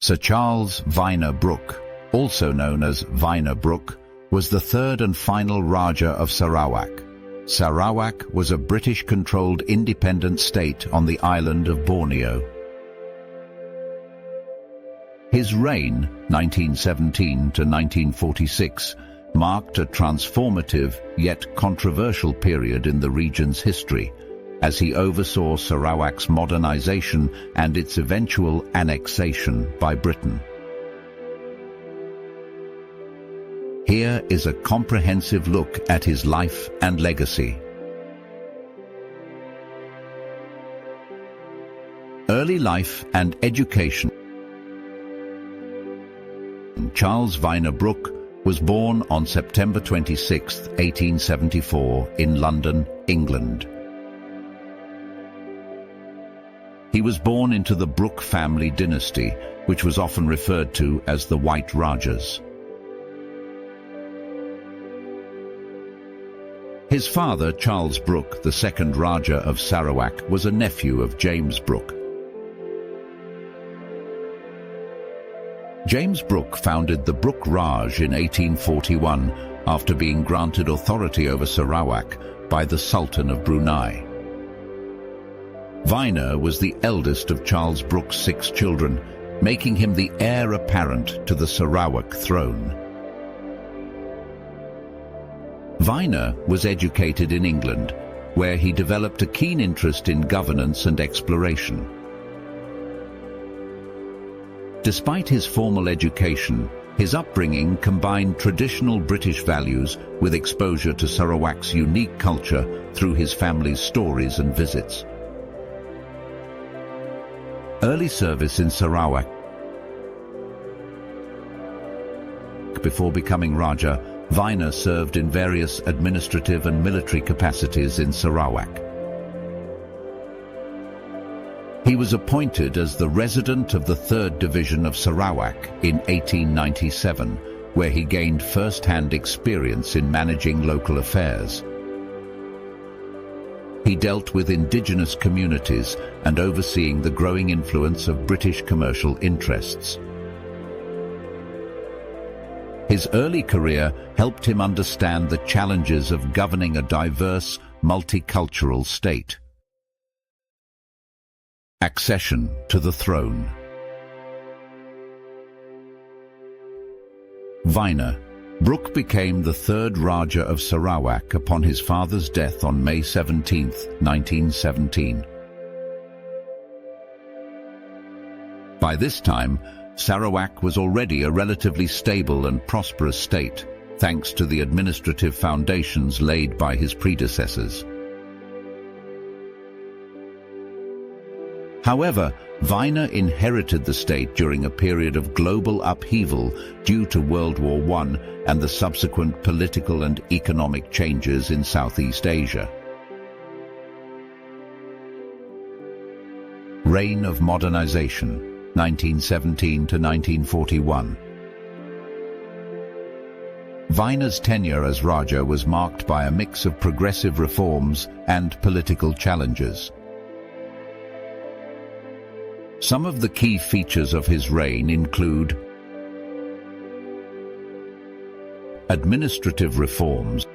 Sir Charles Vyner Brooke, also known as Vyner Brooke, was the third and final Rajah of Sarawak. Sarawak was a British-controlled independent state on the island of Borneo. His reign, 1917 to 1946, marked a transformative yet controversial period in the region's history, as he oversaw Sarawak's modernization and its eventual annexation by Britain. Here is a comprehensive look at his life and legacy. Early life and education. Charles Vyner Brooke was born on September 26, 1874, in London, England. He was born into the Brooke family dynasty, which was often referred to as the White Rajahs. His father, Charles Brooke, the second Rajah of Sarawak, was a nephew of James Brooke. James Brooke founded the Brooke Raj in 1841 after being granted authority over Sarawak by the Sultan of Brunei. Vyner was the eldest of Charles Brooke's 6 children, making him the heir apparent to the Sarawak throne. Vyner was educated in England, where he developed a keen interest in governance and exploration. Despite his formal education, his upbringing combined traditional British values with exposure to Sarawak's unique culture through his family's stories and visits. Early service in Sarawak. Before becoming Rajah, Vyner served in various administrative and military capacities in Sarawak. He was appointed as the resident of the 3rd Division of Sarawak in 1897, where he gained first-hand experience in managing local affairs. He dealt with indigenous communities and overseeing the growing influence of British commercial interests. His early career helped him understand the challenges of governing a diverse, multicultural state. Accession to the throne. Vyner Brooke became the 3rd Rajah of Sarawak upon his father's death on May 17, 1917. By this time, Sarawak was already a relatively stable and prosperous state, thanks to the administrative foundations laid by his predecessors. However, Vyner inherited the state during a period of global upheaval due to World War I and the subsequent political and economic changes in Southeast Asia. Reign of modernization, 1917 to 1941. Vyner's tenure as Rajah was marked by a mix of progressive reforms and political challenges. Some of the key features of his reign include administrative reforms.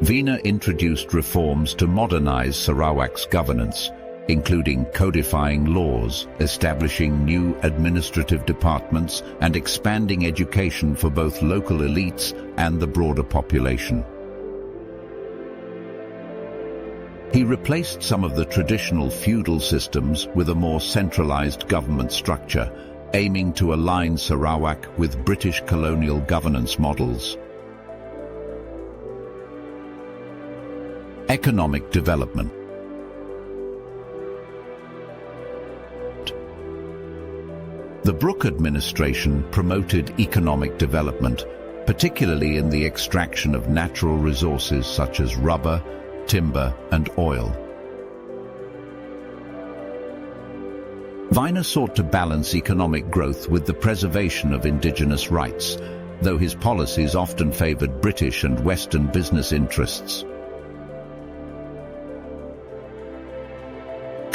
Vyner introduced reforms to modernize Sarawak's governance, including codifying laws, establishing new administrative departments, and expanding education for both local elites and the broader population. He replaced some of the traditional feudal systems with a more centralized government structure, aiming to align Sarawak with British colonial governance models. Economic development. The Brooke administration promoted economic development, particularly in the extraction of natural resources such as rubber, timber, and oil. Vyner sought to balance economic growth with the preservation of indigenous rights, though his policies often favored British and Western business interests.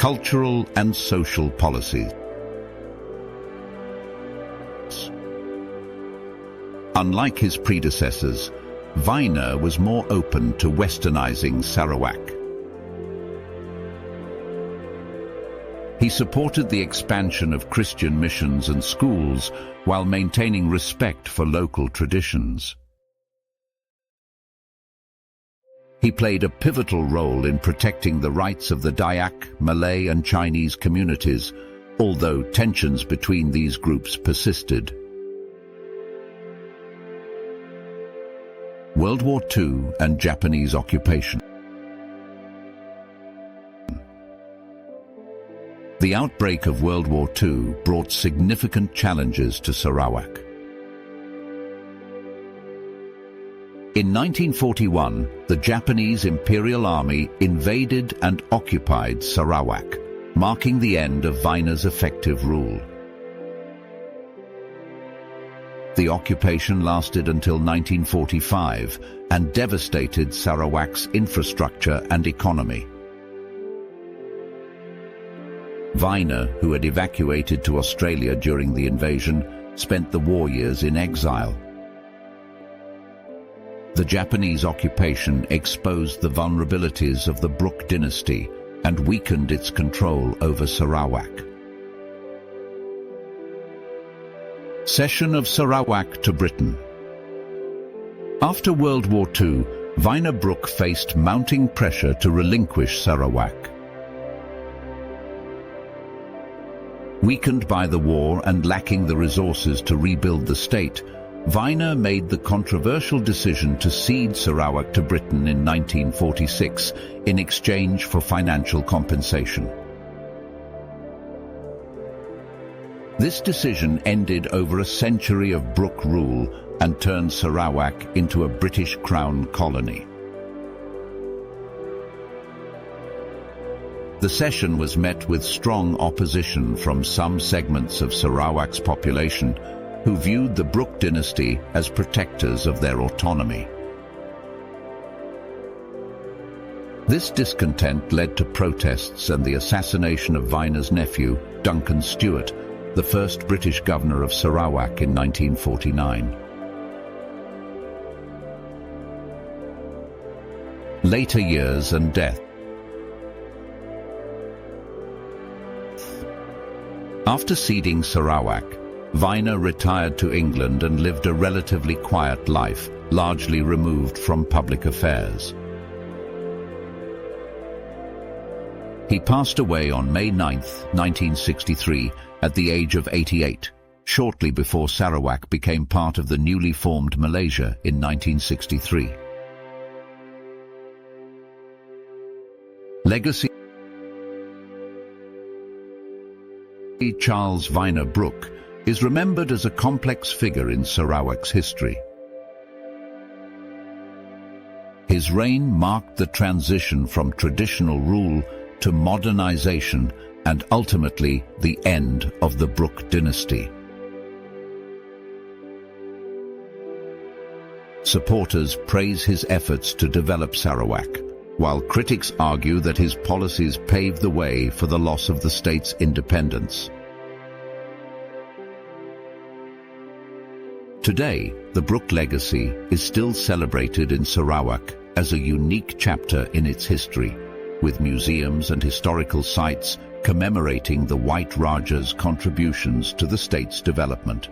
Cultural and social policies. Unlike his predecessors, Vyner was more open to westernizing Sarawak. He supported the expansion of Christian missions and schools while maintaining respect for local traditions. He played a pivotal role in protecting the rights of the Dayak, Malay and Chinese communities, although tensions between these groups persisted. World War II and Japanese occupation. The outbreak of World War II brought significant challenges to Sarawak. In 1941, the Japanese Imperial Army invaded and occupied Sarawak, marking the end of Vyner's effective rule. The occupation lasted until 1945 and devastated Sarawak's infrastructure and economy. Vyner, who had evacuated to Australia during the invasion, spent the war years in exile. The Japanese occupation exposed the vulnerabilities of the Brooke dynasty and weakened its control over Sarawak. Cession of Sarawak to Britain. After World War II, Vyner Brooke faced mounting pressure to relinquish Sarawak. Weakened by the war and lacking the resources to rebuild the state, Vyner made the controversial decision to cede Sarawak to Britain in 1946 in exchange for financial compensation. This decision ended over a century of Brooke rule and turned Sarawak into a British Crown colony. The cession was met with strong opposition from some segments of Sarawak's population who viewed the Brooke dynasty as protectors of their autonomy. This discontent led to protests and the assassination of Vyner's nephew, Duncan Stewart, the first British governor of Sarawak in 1949. Later years and death. After ceding Sarawak, Vyner retired to England and lived a relatively quiet life, largely removed from public affairs. He passed away on May 9, 1963, at the age of 88, shortly before Sarawak became part of the newly formed Malaysia in 1963. Legacy. Charles Vyner Brooke is remembered as a complex figure in Sarawak's history. His reign marked the transition from traditional rule to modernization and ultimately the end of the Brooke dynasty. Supporters praise his efforts to develop Sarawak, while critics argue that his policies paved the way for the loss of the state's independence. Today, the Brooke legacy is still celebrated in Sarawak as a unique chapter in its history, with museums and historical sites commemorating the White Rajah's contributions to the state's development.